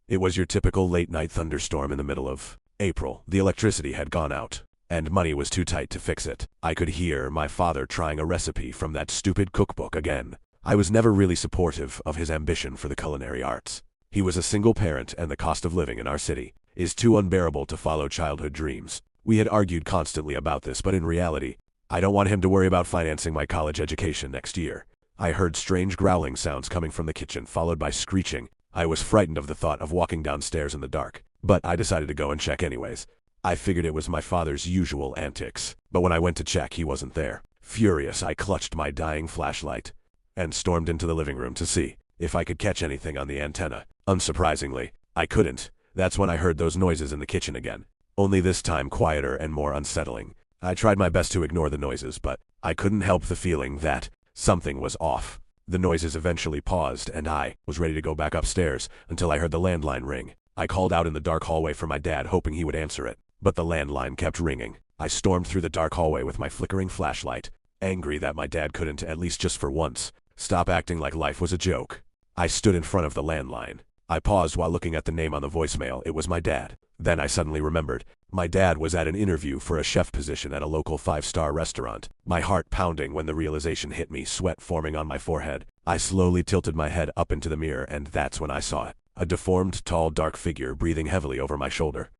It was your typical late-night thunderstorm in the middle of April. The electricity had gone out, and money was too tight to fix it. I could hear my father trying a recipe from that stupid cookbook again. I was never really supportive of his ambition for the culinary arts. He was a single parent, and the cost of living in our city is too unbearable to follow childhood dreams. We had argued constantly about this, but in reality, I don't want him to worry about financing my college education next year. I heard strange growling sounds coming from the kitchen, followed by screeching. I was frightened of the thought of walking downstairs in the dark, but I decided to go and check anyways. I figured it was my father's usual antics, but when I went to check, he wasn't there. Furious, I clutched my dying flashlight and stormed into the living room to see if I could catch anything on the antenna. Unsurprisingly, I couldn't. That's when I heard those noises in the kitchen again, only this time quieter and more unsettling. I tried my best to ignore the noises, but I couldn't help the feeling that something was off. The noises eventually paused, and I was ready to go back upstairs until I heard the landline ring. I called out in the dark hallway for my dad, hoping he would answer it, but the landline kept ringing. I stormed through the dark hallway with my flickering flashlight, angry that my dad couldn't, at least just for once, stop acting like life was a joke. I stood in front of the landline. I paused while looking at the name on the voicemail. It was my dad. Then I suddenly remembered. My dad was at an interview for a chef position at a local 5-star restaurant. My heart pounding when the realization hit me, sweat forming on my forehead. I slowly tilted my head up into the mirror, and that's when I saw it. A deformed, tall, dark figure breathing heavily over my shoulder.